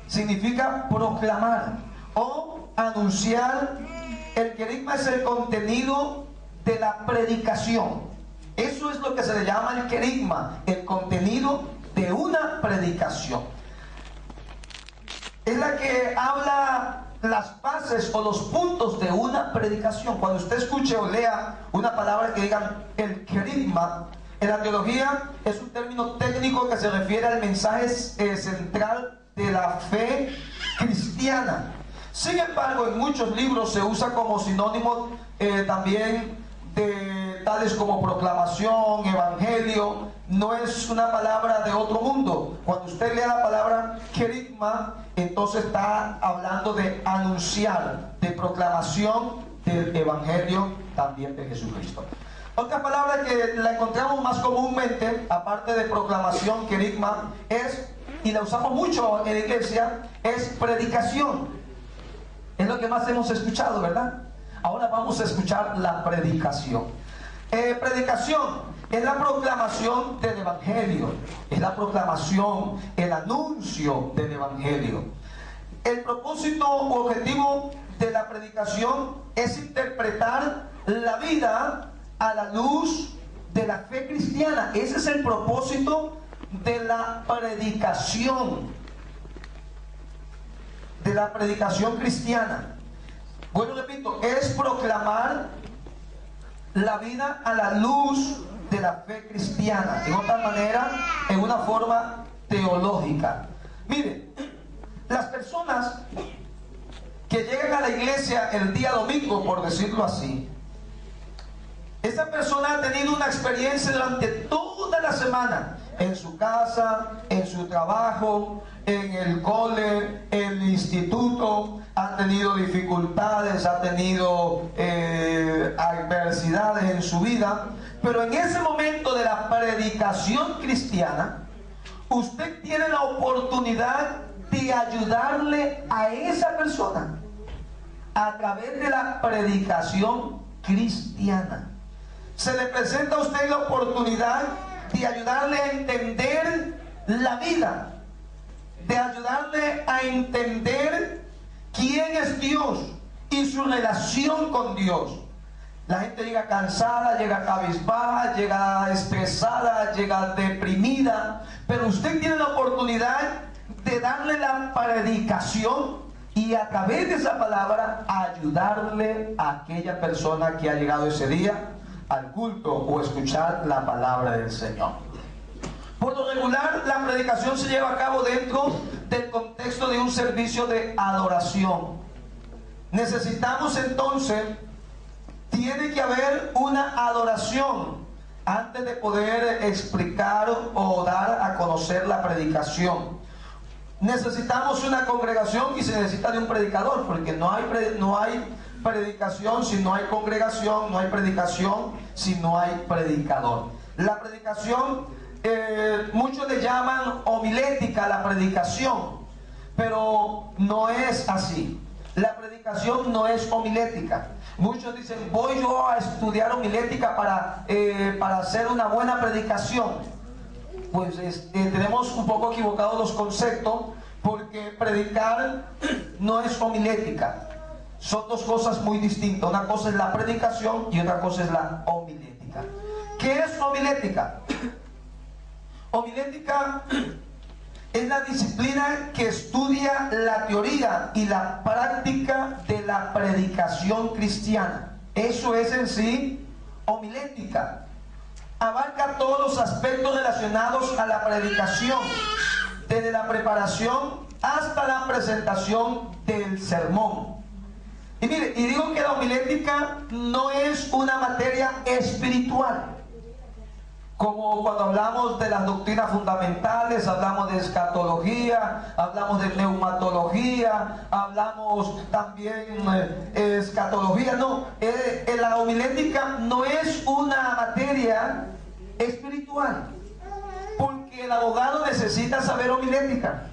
significa proclamar o anunciar. El querigma es el contenido de la predicación. Eso es lo que se le llama el querigma, el contenido de una predicación. Es la que habla las bases o los puntos de una predicación. Cuando usted escuche o lea una palabra que digan el querigma, en la teología es un término técnico que se refiere al mensaje central de la fe cristiana. Sin embargo, en muchos libros se usa como sinónimo también de tales como proclamación, evangelio. No es una palabra de otro mundo. Cuando usted lea la palabra querigma, entonces está hablando de anunciar, de proclamación del evangelio también de Jesucristo. Otra palabra que la encontramos más comúnmente, aparte de proclamación, querigma, es, y la usamos mucho en la iglesia, es predicación. Es lo que más hemos escuchado, ¿verdad? Ahora vamos a escuchar la predicación. Predicación es la proclamación del evangelio, es la proclamación, el anuncio del evangelio. El propósito u objetivo de la predicación es interpretar la vida a la luz de la fe cristiana. Ese es el propósito de la predicación cristiana. Bueno, repito, es proclamar la vida a la luz de la fe cristiana, en otra manera, en una forma teológica. Miren, las personas que llegan a la iglesia el día domingo, por decirlo así, esa persona ha tenido una experiencia durante toda la semana, en su casa, en su trabajo, en el cole, en el instituto. Ha tenido dificultades, ha tenido adversidades en su vida, pero en ese momento de la predicación cristiana, usted tiene la oportunidad de ayudarle a esa persona a través de la predicación cristiana. Se le presenta a usted la oportunidad de ayudarle a entender la vida, de ayudarle a entender quién es Dios y su relación con Dios. La gente llega cansada, llega cabizbaja, llega estresada, llega deprimida, pero usted tiene la oportunidad de darle la predicación y a través de esa palabra ayudarle a aquella persona que ha llegado ese día al culto o escuchar la palabra del Señor. Por lo regular, la predicación se lleva a cabo dentro del contexto de un servicio de adoración. Necesitamos entonces, tiene que haber una adoración antes de poder explicar o dar a conocer la predicación. Necesitamos una congregación y se necesita de un predicador, porque no hay predicación si no hay congregación, no hay predicación si no hay predicador. La predicación, muchos le llaman homilética a la predicación, pero no es así. La predicación no es homilética. Muchos dicen, voy yo a estudiar homilética para hacer una buena predicación. Pues tenemos un poco equivocados los conceptos, porque predicar no es homilética. Son dos cosas muy distintas. Una cosa es la predicación y otra cosa es la homilética. ¿Qué es homilética? Homilética es la disciplina que estudia la teoría y la práctica de la predicación cristiana. Eso es en sí homilética. Abarca todos los aspectos relacionados a la predicación, desde la preparación hasta la presentación del sermón. Y mire, y digo que la homilética no es una materia espiritual, como cuando hablamos de las doctrinas fundamentales, hablamos de escatología, hablamos de neumatología, hablamos también escatología. No, la homilética no es una materia espiritual, porque el abogado necesita saber homilética,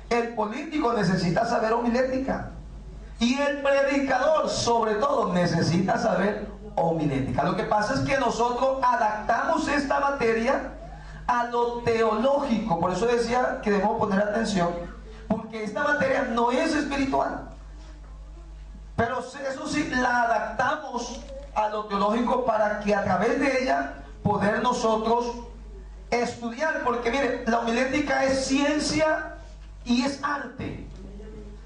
el político necesita saber homilética, y el predicador sobre todo necesita saber homilética. Lo que pasa es que nosotros adaptamos esta materia a lo teológico. Por eso decía que debemos poner atención, porque esta materia no es espiritual, pero eso sí, la adaptamos a lo teológico para que a través de ella poder nosotros estudiar. Porque mire, la homilética es ciencia y es arte.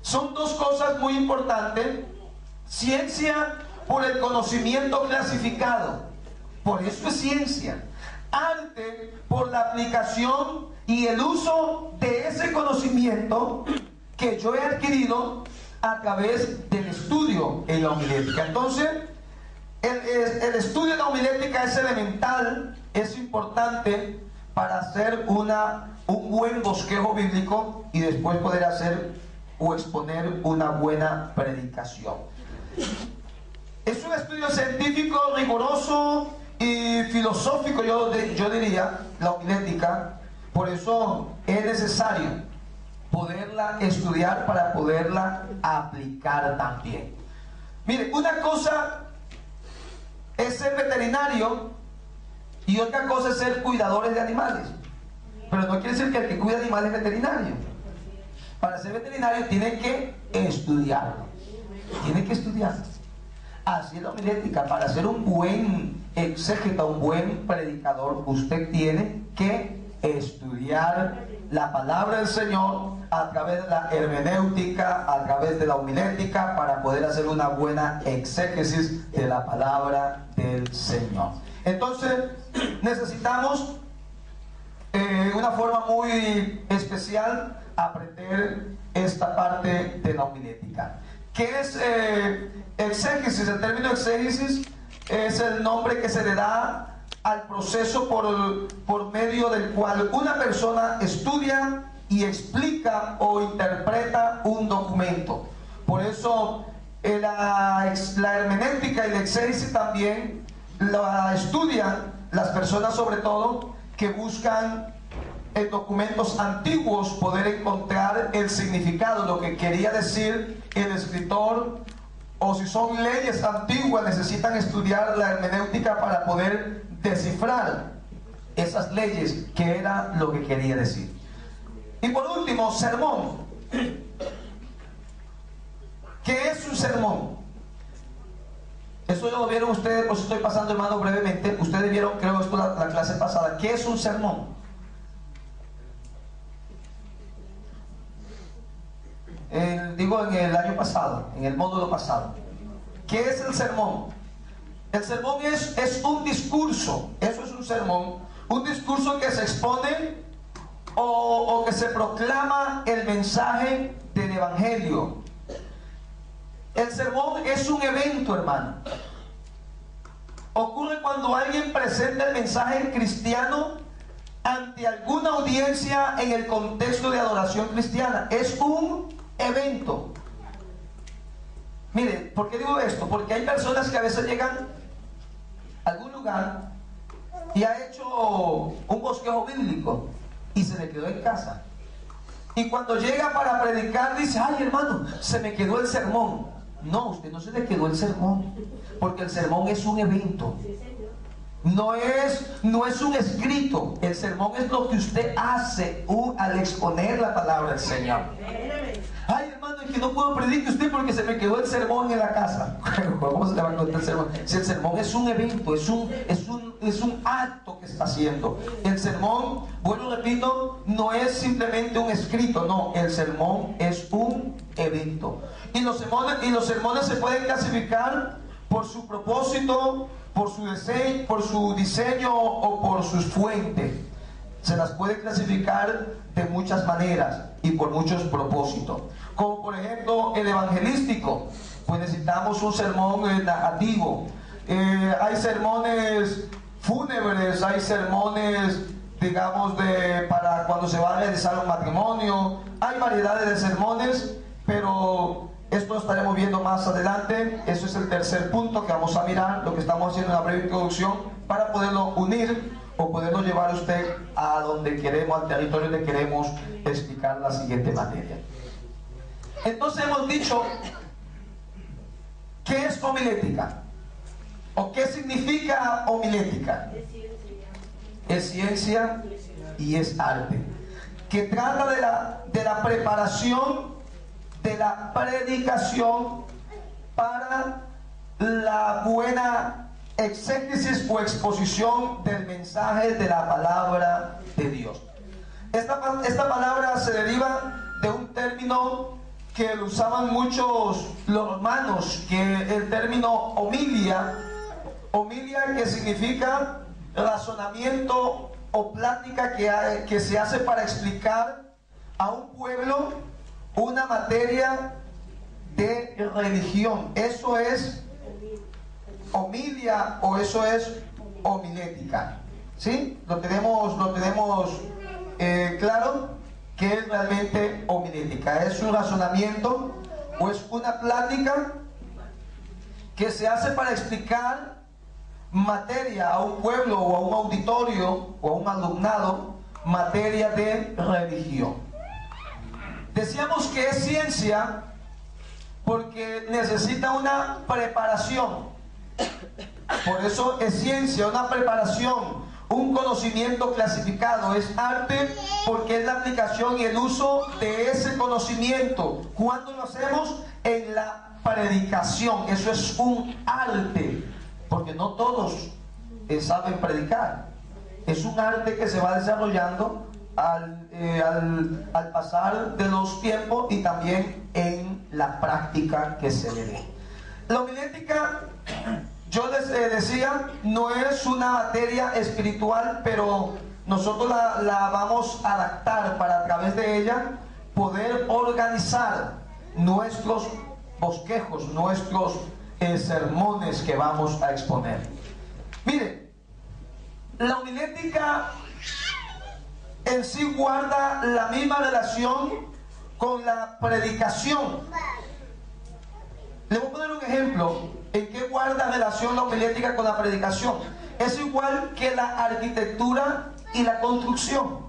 Son dos cosas muy importantes. Ciencia por el conocimiento clasificado, por eso es ciencia. Arte por la aplicación y el uso de ese conocimiento que yo he adquirido a través del estudio en la homilética. Entonces, el estudio de la homilética es elemental, es importante para hacer un buen bosquejo bíblico y después poder hacer o exponer una buena predicación. Es un estudio científico, riguroso y filosófico, yo diría, la homilética. Por eso es necesario poderla estudiar para poderla aplicar también. Mire, una cosa es ser veterinario y otra cosa es ser cuidadores de animales. Pero no quiere decir que el que cuida animales es veterinario. Para ser veterinario tiene que estudiarlo. Tiene que estudiar. Así es la homilética. Para ser un buen exégeta, un buen predicador, usted tiene que estudiar la palabra del Señor a través de la hermenéutica, a través de la homilética, para poder hacer una buena exégesis de la palabra del Señor. Entonces, necesitamos una forma muy especial aprender esta parte de la homilética. ¿Qué es exégesis? El término exégesis es el nombre que se le da al proceso por medio del cual una persona estudia y explica o interpreta un documento. Por eso la hermenéutica y la exégesis también la estudian las personas, sobre todo que buscan en documentos antiguos poder encontrar el significado, lo que quería decir el escritor, o si son leyes antiguas necesitan estudiar la hermenéutica para poder descifrar esas leyes, que era lo que quería decir. Y por último, sermón. ¿Qué es un sermón? Eso ya lo vieron ustedes, os estoy pasando, hermano, brevemente. Ustedes vieron, creo, esto la clase pasada. ¿Qué es un sermón? Digo, en el año pasado, en el módulo pasado. ¿Qué es el sermón? El sermón es un discurso. Eso es un sermón. Un discurso que se expone o que se proclama el mensaje del evangelio. El sermón es un evento, hermano. Ocurre cuando alguien presenta el mensaje cristiano ante alguna audiencia en el contexto de adoración cristiana. Es un evento. Mire, ¿por qué digo esto? Porque hay personas que a veces llegan a algún lugar y ha hecho un bosquejo bíblico y se le quedó en casa. Y cuando llega para predicar dice: ay, hermano, se me quedó el sermón. No, usted no se le quedó el sermón, porque el sermón es un evento. No es un escrito. El sermón es lo que usted hace al exponer la palabra del Señor. Ay, hermano, es que no puedo predicar usted porque se me quedó el sermón en la casa. ¿Cómo se le va a contar el sermón? Si el sermón es un evento, es un acto que está haciendo. El sermón, bueno, repito, no es simplemente un escrito, no. El sermón es un evento. Y los sermones se pueden clasificar por su propósito, por su diseño o por sus fuentes. Se las puede clasificar de muchas maneras y por muchos propósitos. Como por ejemplo el evangelístico, pues necesitamos un sermón narrativo. Hay sermones fúnebres, hay sermones, digamos, para cuando se va a realizar un matrimonio. Hay variedades de sermones, pero esto lo estaremos viendo más adelante. Eso es el tercer punto que vamos a mirar, lo que estamos haciendo en una breve introducción, para poderlo unir o poderlo llevar usted a donde queremos, al territorio donde queremos explicar la siguiente materia. Entonces hemos dicho, ¿qué es homilética? ¿O qué significa homilética? Es ciencia y es arte, que trata de la preparación, de la predicación para la buena exégesis o exposición del mensaje de la palabra de Dios. Esta palabra se deriva de un término que lo usaban muchos los romanos, que el término homilia, que significa razonamiento o plática que se hace para explicar a un pueblo una materia de religión. Eso es homilia o eso es homilética. ¿Sí? Lo tenemos claro que es realmente homilética. Es un razonamiento o es una plática que se hace para explicar materia a un pueblo o a un auditorio o a un alumnado, materia de religión. Decíamos que es ciencia porque necesita una preparación. Por eso es ciencia, una preparación, un conocimiento clasificado. Es arte porque es la aplicación y el uso de ese conocimiento. ¿Cuándo lo hacemos? En la predicación. Eso es un arte, porque no todos saben predicar. Es un arte que se va desarrollando al pasar de los tiempos y también en la práctica que se le dé. La homilética, yo les decía, no es una materia espiritual, pero nosotros la vamos a adaptar para a través de ella poder organizar nuestros bosquejos, nuestros sermones que vamos a exponer. Mire, la homilética en sí guarda la misma relación con la predicación. Le voy a poner un ejemplo en qué guarda relación la homilética con la predicación. Es igual que la arquitectura y la construcción.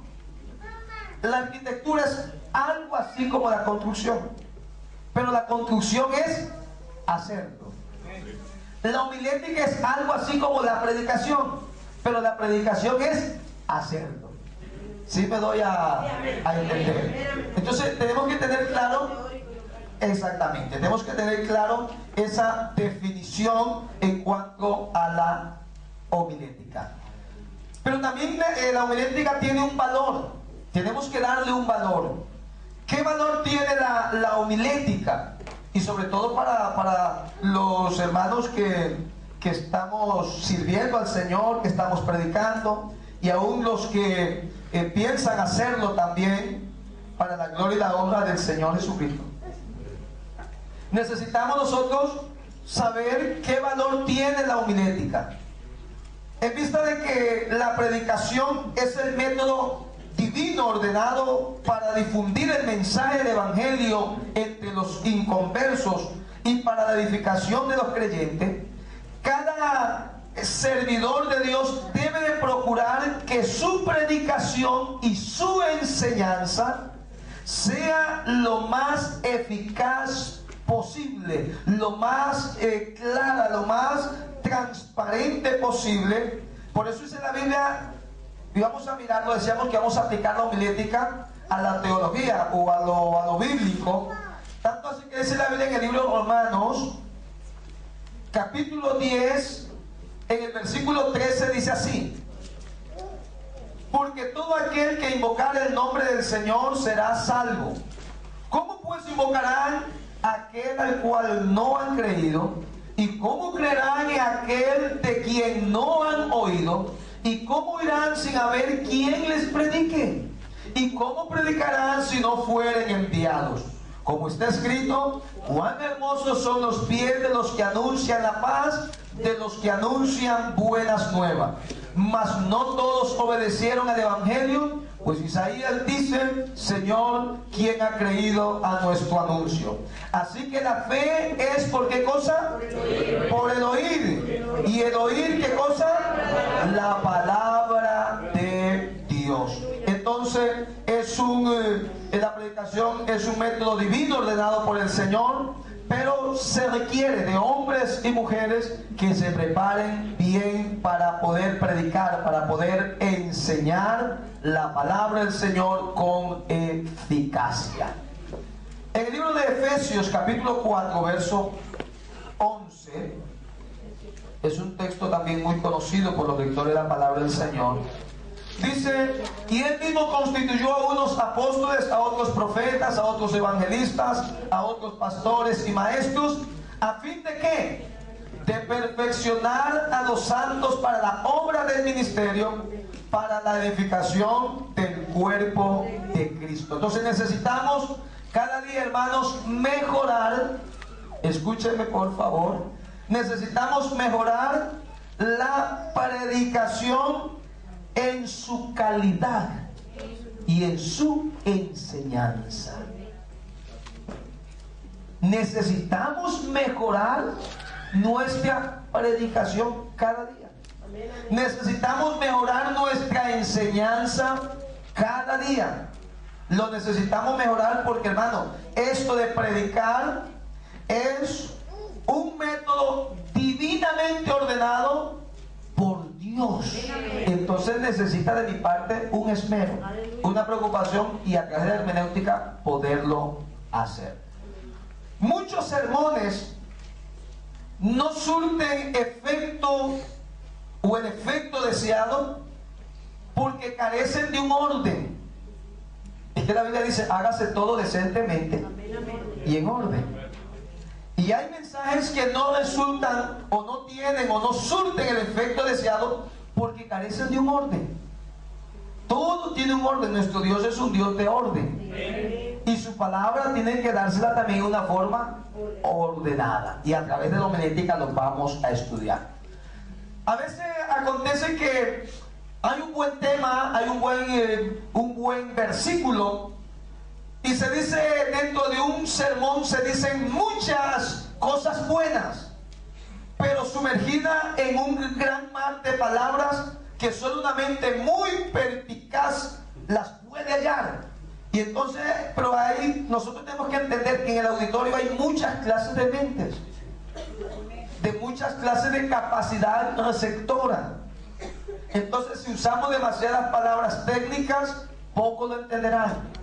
La arquitectura es algo así como la construcción, pero la construcción es hacerlo. La homilética es algo así como la predicación, pero la predicación es hacerlo. ¿Sí me doy a entender? Entonces tenemos que tener claro, exactamente, tenemos que tener claro esa definición en cuanto a la homilética. Pero también la homilética tiene un valor, tenemos que darle un valor. ¿Qué valor tiene la homilética? Y sobre todo para los hermanos que estamos sirviendo al Señor, que estamos predicando, y aún los que piensan hacerlo también para la gloria y la honra del Señor Jesucristo. Necesitamos nosotros saber qué valor tiene la homilética. En vista de que la predicación es el método divino ordenado para difundir el mensaje del Evangelio entre los inconversos y para la edificación de los creyentes, cada servidor de Dios debe de procurar que su predicación y su enseñanza sea lo más eficaz posible, lo más clara, lo más transparente posible. Por eso dice la Biblia, y vamos a mirarlo, decíamos que vamos a aplicar la homilética a la teología o a lo bíblico. Tanto así que dice la Biblia en el libro de Romanos, capítulo 10, en el versículo 13 dice así: porque todo aquel que invocare el nombre del Señor será salvo. ¿Cómo pues invocarán a aquel al cual no han creído? ¿Y cómo creerán en aquel de quien no han oído? ¿Y cómo irán sin haber quien les predique? ¿Y cómo predicarán si no fueren enviados? Como está escrito: cuán hermosos son los pies de los que anuncian la paz, de los que anuncian buenas nuevas. Mas no todos obedecieron al Evangelio, pues Isaías dice: Señor, ¿quién ha creído a nuestro anuncio? Así que la fe es ¿por qué cosa? Por el oír. ¿Y el oír qué cosa? La palabra de Dios. Entonces la predicación es un método divino ordenado por el Señor Pero se requiere de hombres y mujeres que se preparen bien para poder predicar, para poder enseñar la palabra del Señor con eficacia. En el libro de Efesios capítulo 4 verso 11, es un texto también muy conocido por los lectores de la palabra del Señor. Dice: y él mismo constituyó a unos apóstoles, a otros profetas, a otros evangelistas, a otros pastores y maestros, ¿a fin de qué? De perfeccionar a los santos para la obra del ministerio, para la edificación del cuerpo de Cristo. Entonces necesitamos cada día, hermanos, mejorar. Escúchenme por favor. Necesitamos mejorar la predicación en su calidad y en su enseñanza. Necesitamos mejorar nuestra predicación cada día. Necesitamos mejorar nuestra enseñanza cada día. Lo necesitamos mejorar porque, hermano, esto de predicar es un método divinamente ordenado por Dios. Entonces necesita de mi parte un esmero, una preocupación, y a través de la hermenéutica poderlo hacer. Muchos sermones no surten efecto o el efecto deseado porque carecen de un orden. Es que la Biblia dice: hágase todo decentemente y en orden. Y hay mensajes que no resultan o no tienen o no surten el efecto deseado porque carecen de un orden. Todo tiene un orden. Nuestro Dios es un Dios de orden. Y su palabra tiene que dársela también de una forma ordenada. Y a través de la homilética lo vamos a estudiar. A veces acontece que hay un buen tema, hay un buen versículo, y se dice dentro de un sermón, se dicen muchas cosas buenas, pero sumergida en un gran mar de palabras que solo una mente muy perspicaz las puede hallar. Y entonces, pero ahí nosotros tenemos que entender que en el auditorio hay muchas clases de mentes, de muchas clases de capacidad receptora. Entonces, si usamos demasiadas palabras técnicas, poco lo entenderán.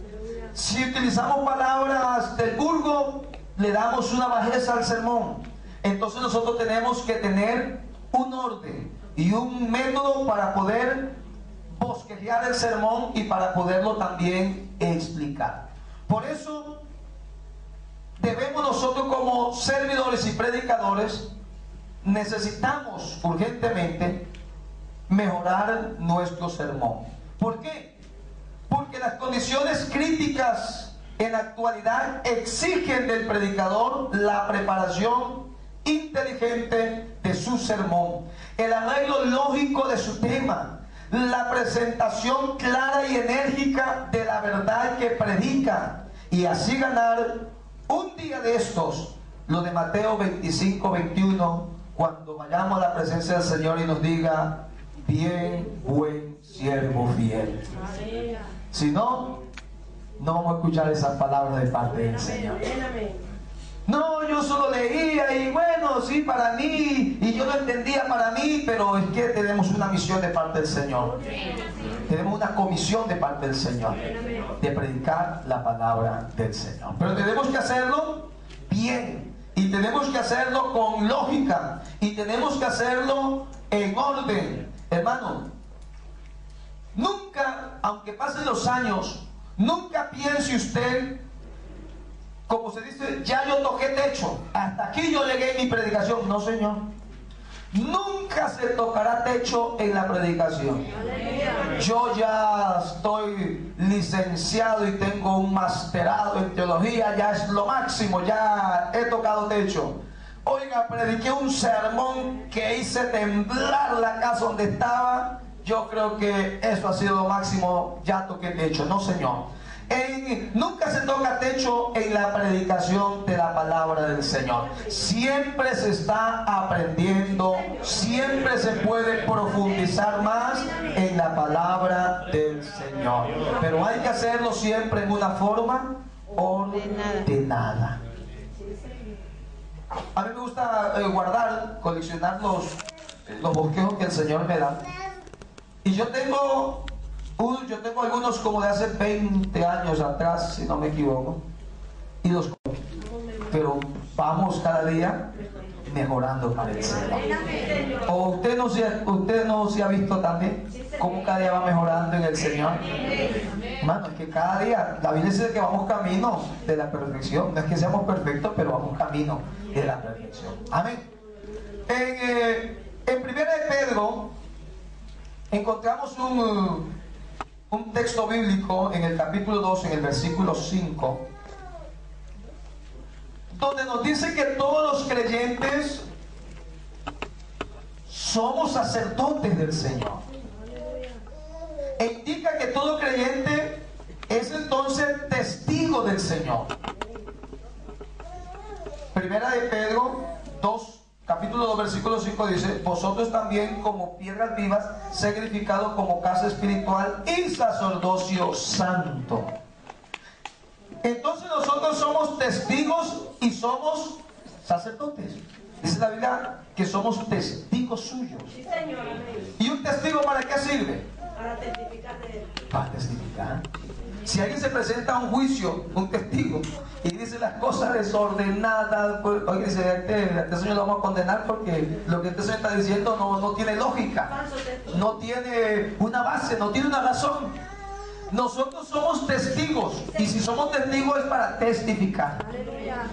Si utilizamos palabras del vulgo, le damos una bajeza al sermón. Entonces nosotros tenemos que tener un orden y un método para poder bosquejar el sermón y para poderlo también explicar. Por eso debemos nosotros, como servidores y predicadores, necesitamos urgentemente mejorar nuestro sermón. ¿Por qué? Porque las condiciones críticas en la actualidad exigen del predicador la preparación inteligente de su sermón, el arreglo lógico de su tema, la presentación clara y enérgica de la verdad que predica, y así ganar un día de estos, lo de Mateo 25-21, cuando vayamos a la presencia del Señor y nos diga: bien, buen siervo fiel. Si no, no vamos a escuchar esas palabras de parte del Señor. No, yo solo leía y bueno, sí, para mí, y yo lo entendía para mí, pero es que tenemos una misión de parte del Señor. Tenemos una comisión de parte del Señor, de predicar la palabra del Señor. Pero tenemos que hacerlo bien, y tenemos que hacerlo con lógica, y tenemos que hacerlo en orden. Hermano, nunca, aunque pasen los años, nunca piense usted, como se dice, ya yo toqué techo, hasta aquí yo llegué en mi predicación. No, señor. Nunca se tocará techo en la predicación. Yo ya estoy licenciado y tengo un masterado en teología, ya es lo máximo, ya he tocado techo. Oiga, prediqué un sermón que hice temblar la casa donde estaba. Yo creo que eso ha sido lo máximo, ya toqué techo. No, señor. Nunca se toca techo en la predicación de la palabra del Señor. Siempre se está aprendiendo, siempre se puede profundizar más en la palabra del Señor. Pero hay que hacerlo siempre en una forma ordenada. A mí me gusta guardar, coleccionar los bosquejos que el Señor me da. Y yo tengo algunos como de hace 20 años atrás, si no me equivoco. Y los, pero vamos cada día mejorando para el Señor. ¿O usted no se ha visto también cómo cada día va mejorando en el Señor? Hermano, es que cada día, la Biblia dice que vamos camino de la perfección. No es que seamos perfectos, pero vamos camino de la perfección. Amén. En 1 de Pedro encontramos un texto bíblico en el capítulo 2, en el versículo 5, donde nos dice que todos los creyentes somos sacerdotes del Señor. E indica que todo creyente es entonces testigo del Señor. Primera de Pedro 2, capítulo 2, versículo 5 dice: vosotros también, como piedras vivas, sed edificados como casa espiritual y sacerdocio santo. Entonces nosotros somos testigos y somos sacerdotes. Dice la Biblia que somos testigos suyos. Sí, Señor. ¿Y un testigo para qué sirve? Para testificar de él. Para testificar. Si alguien se presenta a un juicio, un testigo, y dice las cosas desordenadas, pues, oye, dice, este señor lo vamos a condenar porque lo que este señor está diciendo no tiene lógica, no tiene una base, no tiene una razón. Nosotros somos testigos, y si somos testigos es para testificar.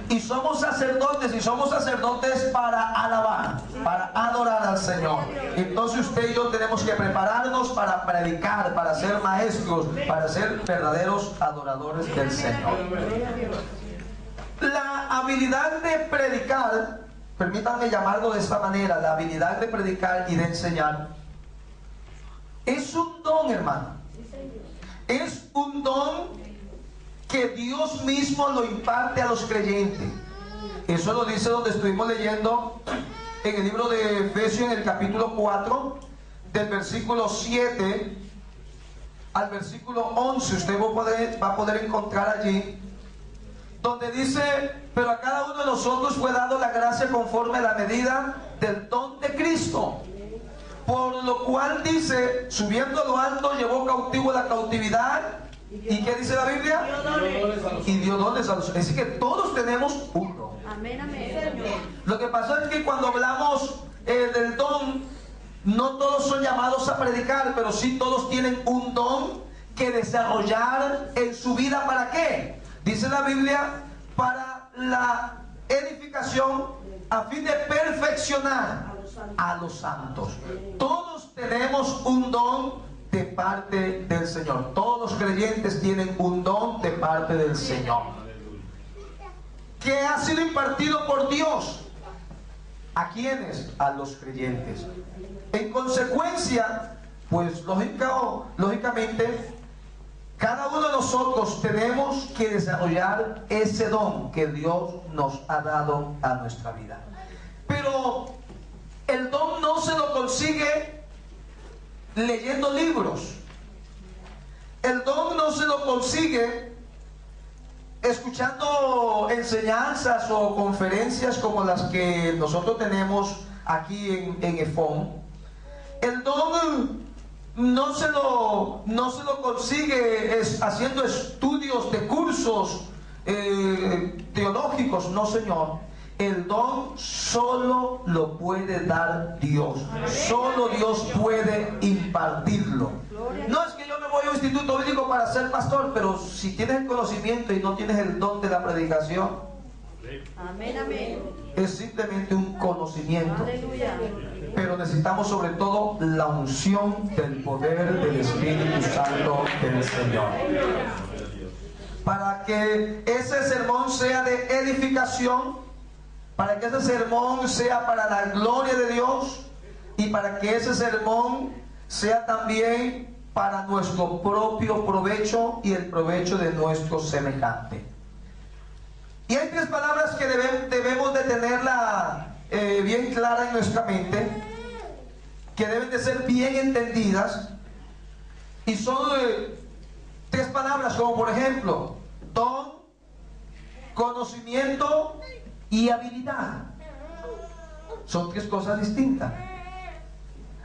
Y somos sacerdotes para alabar, para adorar al Señor. Entonces usted y yo tenemos que prepararnos para predicar, para ser maestros, para ser verdaderos adoradores del Señor. La habilidad de predicar, permítanme llamarlo de esta manera, la habilidad de predicar y de enseñar, es un don, hermano. Es un don que Dios mismo lo imparte a los creyentes. Eso lo dice donde estuvimos leyendo en el libro de Efesios, en el capítulo 4, del versículo 7 al versículo 11. Usted va a poder encontrar allí, donde dice: pero a cada uno de nosotros fue dado la gracia conforme a la medida del don de Cristo. Por lo cual dice, subiendo a lo alto, llevó cautivo la cautividad. ¿Y qué dice la Biblia? Y dio dones a los. Es decir, que todos tenemos un don. Amén, amén. Lo que pasa es que cuando hablamos del don, no todos son llamados a predicar, pero sí todos tienen un don que desarrollar en su vida. ¿Para qué? Dice la Biblia: para la edificación, a fin de perfeccionar a los santos. Todos tenemos un don de parte del Señor. Todos los creyentes tienen un don de parte del Señor, que ha sido impartido por Dios. ¿A quiénes? A los creyentes. En consecuencia, pues lógicamente, cada uno de nosotros tenemos que desarrollar ese don que Dios nos ha dado a nuestra vida. Pero el don no se lo consigue leyendo libros. El don no se lo consigue escuchando enseñanzas o conferencias como las que nosotros tenemos aquí en EFON. El don no se lo consigue haciendo estudios de cursos teológicos. No, Señor. El don solo lo puede dar Dios. Solo Dios puede impartirlo. No es que yo me voy a un instituto bíblico para ser pastor, pero si tienes el conocimiento y no tienes el don de la predicación, amén, amén, es simplemente un conocimiento. Aleluya. Pero necesitamos sobre todo la unción del poder del Espíritu Santo del Señor, para que ese sermón sea de edificación, para que ese sermón sea para la gloria de Dios, y para que ese sermón sea también para nuestro propio provecho y el provecho de nuestro semejante. Y hay tres palabras que debemos de tenerla bien clara en nuestra mente, que deben de ser bien entendidas, y son tres palabras como por ejemplo: don, conocimiento y habilidad. Son tres cosas distintas.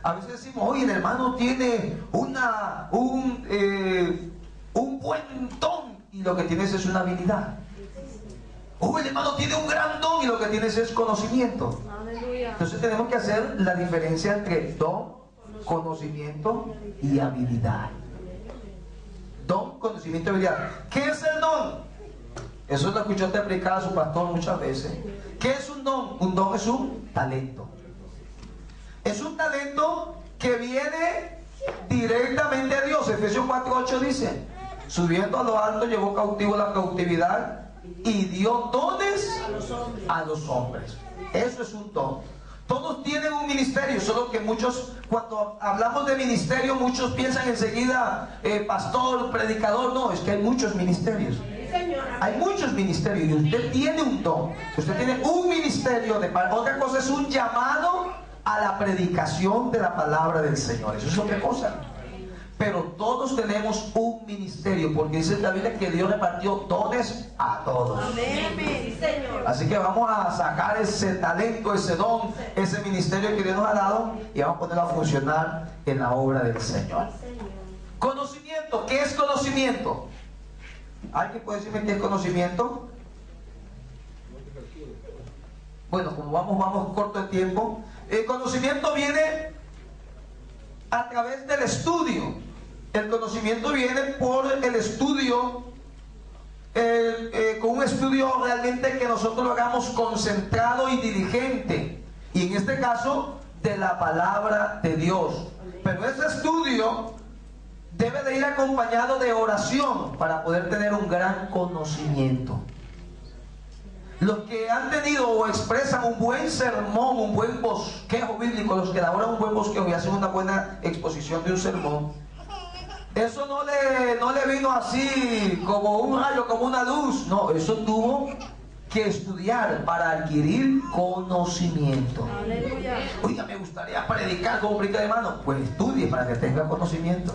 A veces decimos, oye, el hermano tiene un buen don y lo que tienes es una habilidad. El hermano tiene un gran don y lo que tienes es conocimiento. Entonces tenemos que hacer la diferencia entre don, conocimiento y habilidad. Don, conocimiento y habilidad. ¿Qué es el don? Eso lo escuchó te explicar a su pastor muchas veces. ¿Qué es un don? Un don es un talento. Es un talento que viene directamente a Dios. Efesios 4:8 dice: subiendo a lo alto llevó cautivo la cautividad y dio dones a los hombres. Eso es un don. Todos tienen un ministerio, solo que muchos, cuando hablamos de ministerio, muchos piensan enseguida pastor, predicador. No, es que hay muchos ministerios. Hay muchos ministerios y usted tiene un don. Usted tiene un ministerio. Otra cosa es un llamado a la predicación de la palabra del Señor. Eso es otra cosa. Pero todos tenemos un ministerio, porque dice la Biblia que Dios repartió dones a todos. Así que vamos a sacar ese talento, ese don, ese ministerio que Dios nos ha dado y vamos a ponerlo a funcionar en la obra del Señor. Conocimiento. ¿Qué es conocimiento? ¿Alguien puede decirme qué es conocimiento? Bueno, como vamos corto de tiempo. El conocimiento viene a través del estudio. El conocimiento viene por el estudio, con un estudio realmente que nosotros lo hagamos concentrado y diligente. Y en este caso, de la palabra de Dios. Pero ese estudio debe de ir acompañado de oración para poder tener un gran conocimiento. Los que han tenido o expresan un buen sermón, un buen bosquejo bíblico, los que elaboran un buen bosquejo y hacen una buena exposición de un sermón, eso no le vino así como un rayo, como una luz. No, eso tuvo que estudiar para adquirir conocimiento. Oiga, me gustaría predicar como predica de mano. Pues estudie para que tenga conocimiento.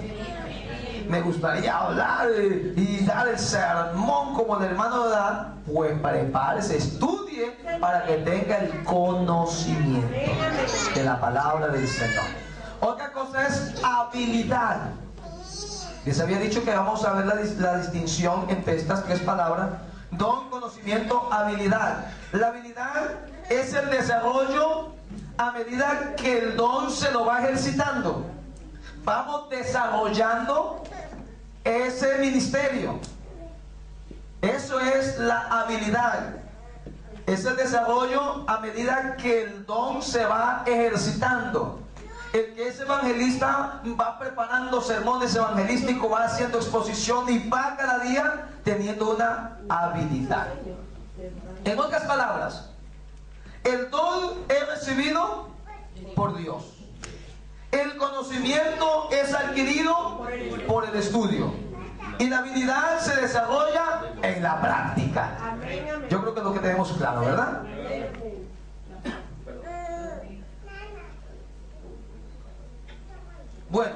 Me gustaría hablar y dar el sermón como el hermano da. Pues prepárese, estudie para que tenga el conocimiento de la palabra del Señor. Otra cosa es habilidad. Les había dicho que vamos a ver la distinción entre estas tres palabras: don, conocimiento, habilidad. La habilidad es el desarrollo a medida que el don se lo va ejercitando. Vamos desarrollando ese ministerio. Eso es la habilidad. Es el desarrollo a medida que el don se va ejercitando. El que es evangelista va preparando sermones evangelísticos, va haciendo exposición y va cada día teniendo una habilidad. En otras palabras, el don es recibido por Dios. El conocimiento es adquirido por el estudio. Y la habilidad se desarrolla en la práctica. Yo creo que es lo que tenemos claro, ¿verdad? Bueno,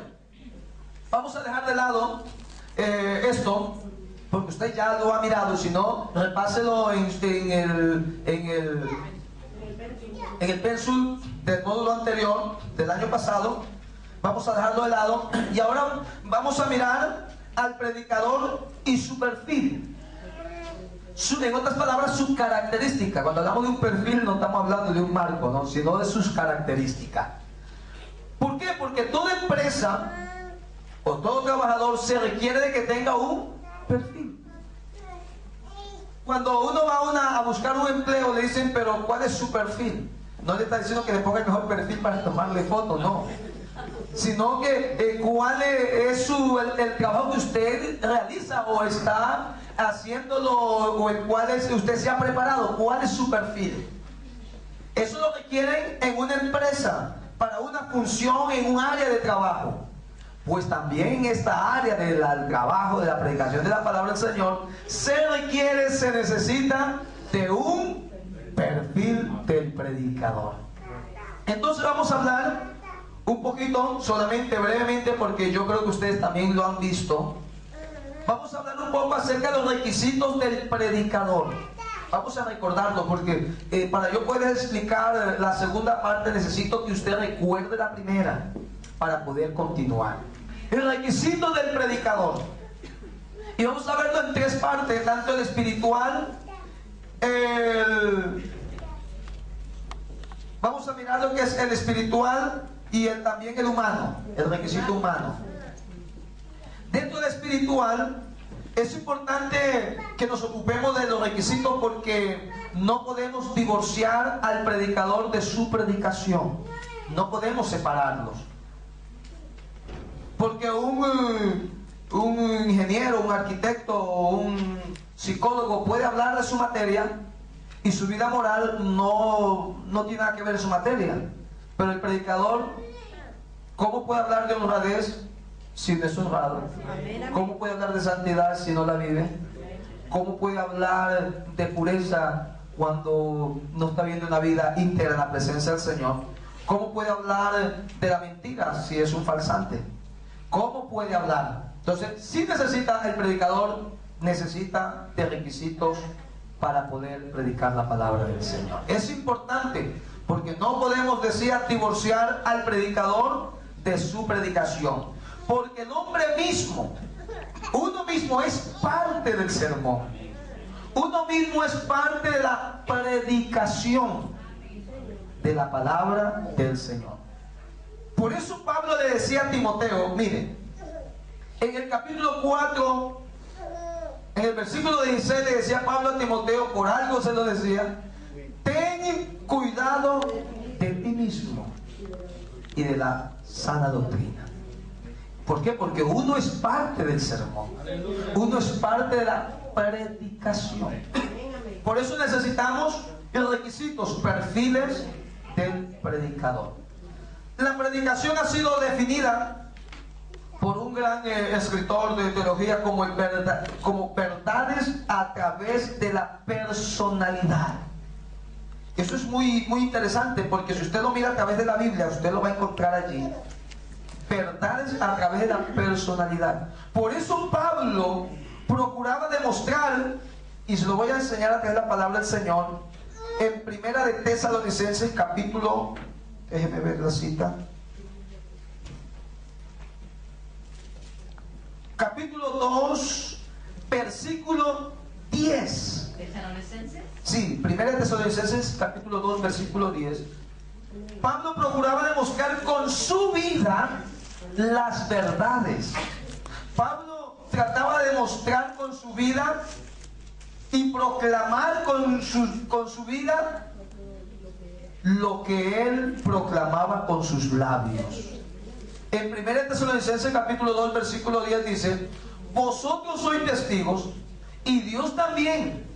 vamos a dejar de lado esto, porque usted ya lo ha mirado. Si no, repáselo en el pénsul del módulo anterior, del año pasado. Vamos a dejarlo de lado. Y ahora vamos a mirar al predicador y su perfil. En otras palabras, su característica. Cuando hablamos de un perfil, no estamos hablando de un marco, ¿no?, sino de sus características. ¿Por qué? Porque toda empresa o todo trabajador se requiere de que tenga un perfil. Cuando uno va a buscar un empleo, le dicen, pero ¿cuál es su perfil? No le está diciendo que le ponga el mejor perfil para tomarle fotos, no. Sino que cuál es el trabajo que usted realiza o está haciéndolo, o el cual usted se ha preparado. ¿Cuál es su perfil? Eso es lo que quieren en una empresa, para una función en un área de trabajo. Pues también en esta área del trabajo, de la predicación de la palabra del Señor, se requiere, se necesita de un perfil del predicador. Entonces vamos a hablar un poquito, solamente brevemente, porque yo creo que ustedes también lo han visto. Vamos a hablar un poco acerca de los requisitos del predicador. Vamos a recordarlo porque para yo poder explicar la segunda parte necesito que usted recuerde la primera para poder continuar. El requisito del predicador. Y vamos a verlo en tres partes, tanto el espiritual, vamos a mirar lo que es el espiritual y también el humano, el requisito humano. Dentro del espiritual es importante que nos ocupemos de los requisitos porque no podemos divorciar al predicador de su predicación. No podemos separarlos. Porque un ingeniero, un arquitecto o un psicólogo puede hablar de su materia y su vida moral no tiene nada que ver con su materia. Pero el predicador, ¿cómo puede hablar de honradez si no es honrado? ¿Cómo puede hablar de santidad si no la vive? ¿Cómo puede hablar de pureza cuando no está viviendo una vida íntegra en la presencia del Señor? ¿Cómo puede hablar de la mentira si es un falsante? ¿Cómo puede hablar? Entonces, si necesita el predicador, necesita de requisitos para poder predicar la palabra del Señor. Es importante porque no podemos divorciar al predicador de su predicación. Porque el hombre mismo, uno mismo es parte del sermón. Uno mismo es parte de la predicación de la palabra del Señor. Por eso Pablo le decía a Timoteo, mire, en el capítulo 4, en el versículo 16 le decía Pablo a Timoteo, por algo se lo decía, ten cuidado de ti mismo y de la sana doctrina. ¿Por qué? Porque uno es parte del sermón. Uno es parte de la predicación. Por eso necesitamos los requisitos, perfiles del predicador. La predicación ha sido definida por un gran escritor de teología como verdades a través de la personalidad. Eso es muy interesante porque si usted lo mira a través de la Biblia, usted lo va a encontrar allí. Verdades a través de la personalidad. Por eso Pablo procuraba demostrar, y se lo voy a enseñar a través de la palabra del Señor, en Primera de Tesalonicenses capítulo, déjeme ver la cita, capítulo 2, versículo 10. ¿Tesalonicenses? Sí, Primera de Tesalonicenses capítulo 2, versículo 10. Pablo procuraba demostrar con su vida las verdades. Pablo trataba de demostrar con su vida y proclamar con su vida lo que él proclamaba con sus labios. En 1 Tesalonicenses capítulo 2 versículo 10 dice: vosotros sois testigos, y Dios también,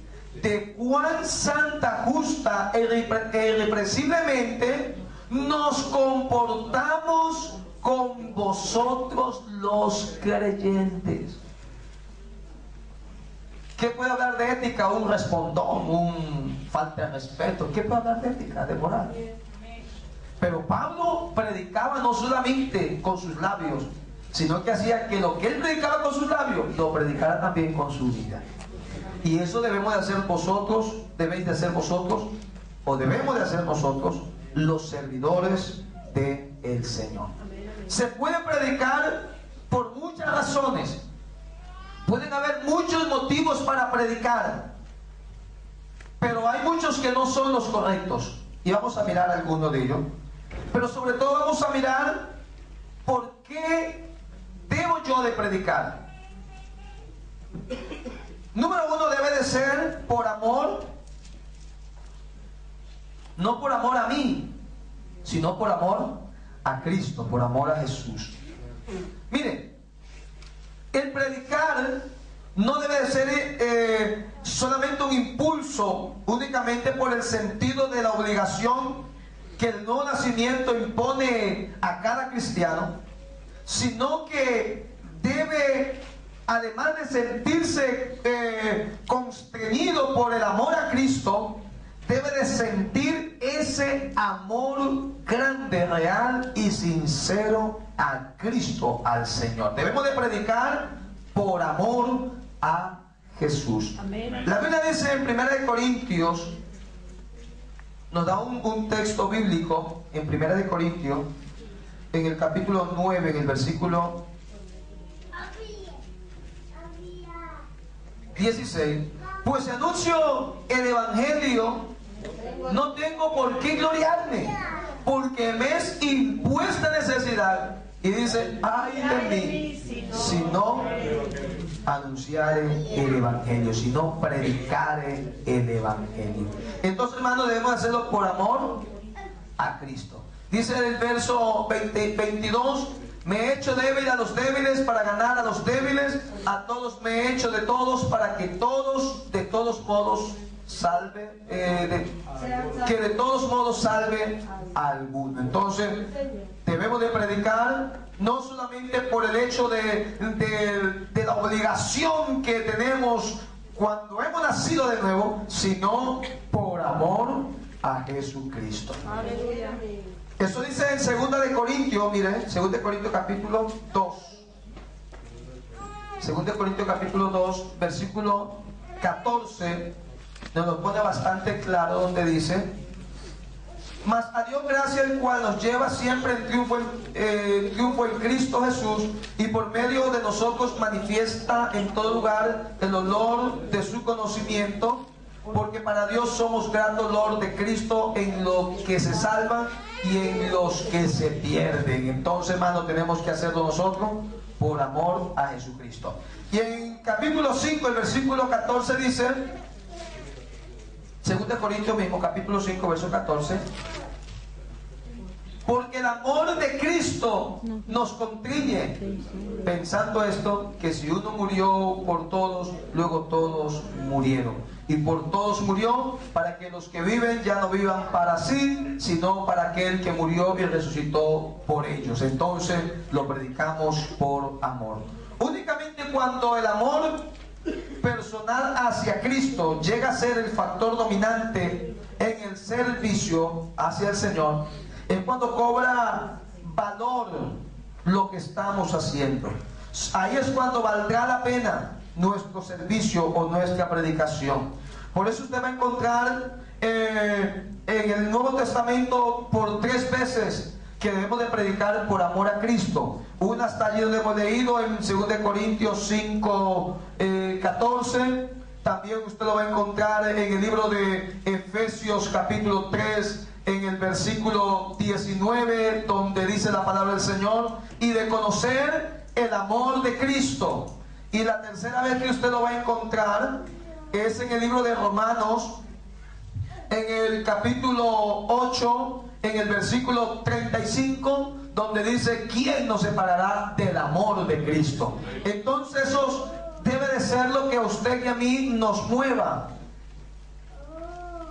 de cuán santa, justa e irreprensiblemente nos comportamos con vosotros los creyentes. ¿Qué puede hablar de ética? Un respondón, un falta de respeto. ¿Qué puede hablar de ética, de moral? Pero Pablo predicaba no solamente con sus labios, sino que hacía que lo que él predicaba con sus labios lo predicara también con su vida. Y eso debemos de hacer vosotros, debéis de hacer vosotros, o debemos de hacer nosotros, los servidores del Señor. Se puede predicar por muchas razones. Pueden haber muchos motivos para predicar, pero hay muchos que no son los correctos. Y vamos a mirar algunos de ellos. Pero sobre todo vamos a mirar por qué debo yo de predicar. Número uno, debe de ser por amor. No por amor a mí, sino por amor a Cristo, por amor a Jesús. Mire, el predicar no debe de ser solamente un impulso únicamente por el sentido de la obligación que el nuevo nacimiento impone a cada cristiano, sino que debe, además de sentirse constreñido por el amor a Cristo, debe de sentir ese amor grande, real y sincero a Cristo, al Señor. Debemos de predicar por amor a Jesús. Amén. La Biblia dice en 1 Corintios, nos da un texto bíblico en 1 Corintios, en el capítulo 9, en el versículo 16. Pues anuncio el Evangelio, no tengo por qué gloriarme, porque me es impuesta necesidad. Y dice, ay de mí, si no anunciare el Evangelio, si no predicare el Evangelio. Entonces, hermanos, debemos hacerlo por amor a Cristo. Dice el verso 22, me he hecho débil a los débiles para ganar a los débiles, a todos me he hecho de todos para que todos, de todos modos, salve, que de todos modos salve a alguno. Entonces, debemos de predicar no solamente por el hecho de la obligación que tenemos cuando hemos nacido de nuevo, sino por amor a Jesucristo. Aleluya. Eso dice en 2 de Corintios, miren, 2 de Corintios capítulo 2. 2 de Corintios capítulo 2, versículo 14, nos lo pone bastante claro, donde dice, mas a Dios gracias, el cual nos lleva siempre en triunfo en Cristo Jesús, y por medio de nosotros manifiesta en todo lugar el olor de su conocimiento, porque para Dios somos gran olor de Cristo en los que se salvan y en los que se pierden. Entonces, hermano, tenemos que hacerlo nosotros por amor a Jesucristo. Y en capítulo 5, el versículo 14 dice, 2 Corintios mismo, capítulo 5, verso 14, porque el amor de Cristo nos constriñe, pensando esto, que si uno murió por todos, luego todos murieron. Y por todos murió, para que los que viven ya no vivan para sí, sino para aquel que murió y resucitó por ellos. Entonces lo predicamos por amor. Únicamente cuando el amor personal hacia Cristo llega a ser el factor dominante en el servicio hacia el Señor, es cuando cobra valor lo que estamos haciendo. Ahí es cuando valdrá la pena nuestro servicio o nuestra predicación. Por eso usted va a encontrar en el Nuevo Testamento por 3 veces que debemos de predicar por amor a Cristo. Una está allí donde hemos leído en 2 Corintios 5, 14. También usted lo va a encontrar en el libro de Efesios capítulo 3, en el versículo 19, donde dice la palabra del Señor, y de conocer el amor de Cristo. Y la tercera vez que usted lo va a encontrar es en el libro de Romanos, en el capítulo 8, en el versículo 35, donde dice, ¿quién nos separará del amor de Cristo? Entonces eso debe de ser lo que a usted y a mí nos mueva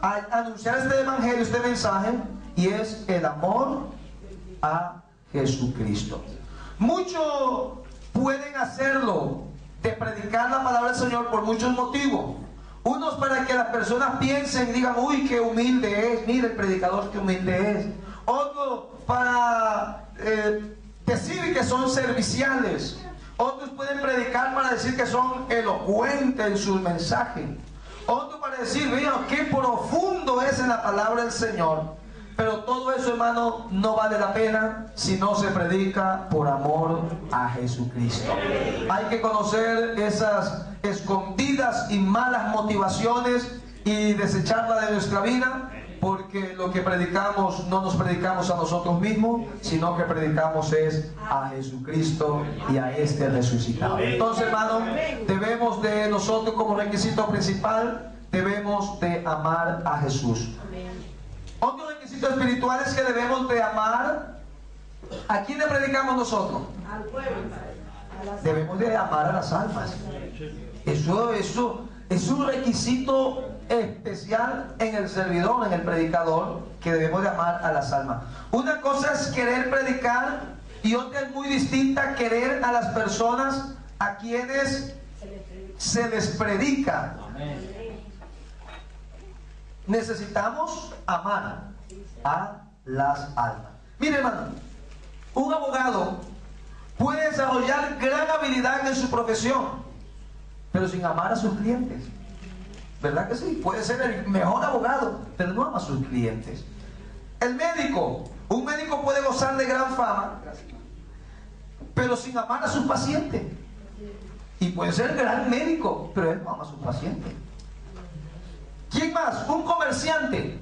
a anunciar este evangelio, este mensaje, y es el amor a Jesucristo. Muchos pueden hacerlo, de predicar la palabra del Señor, por muchos motivos. Unos para que las personas piensen y digan, uy, qué humilde es, mire el predicador qué humilde es. Otros para decir que son serviciales. Otros pueden predicar para decir que son elocuentes en sus mensajes. Otros para decir, mira, qué profundo es en la palabra del Señor. Pero todo eso, hermano, no vale la pena si no se predica por amor a Jesucristo. Hay que conocer esas escondidas y malas motivaciones y desecharlas de nuestra vida, porque lo que predicamos no nos predicamos a nosotros mismos, sino que predicamos es a Jesucristo y a este resucitado. Entonces, hermano, debemos de nosotros, como requisito principal, debemos de amar a Jesús. Otro requisito espiritual es que debemos de amar. ¿A quién le predicamos nosotros? Al pueblo. Debemos de amar a las almas. Eso es un requisito especial en el servidor, en el predicador, que debemos de amar a las almas. Una cosa es querer predicar y otra es muy distinta, querer a las personas a quienes se les predica. Necesitamos amar a las almas. Mire, hermano, un abogado puede desarrollar gran habilidad en su profesión, pero sin amar a sus clientes. ¿Verdad que sí? Puede ser el mejor abogado, pero no ama a sus clientes. El médico, un médico puede gozar de gran fama, pero sin amar a sus pacientes. Y puede ser gran médico, pero él no ama a sus pacientes. ¿Quién más? Un comerciante.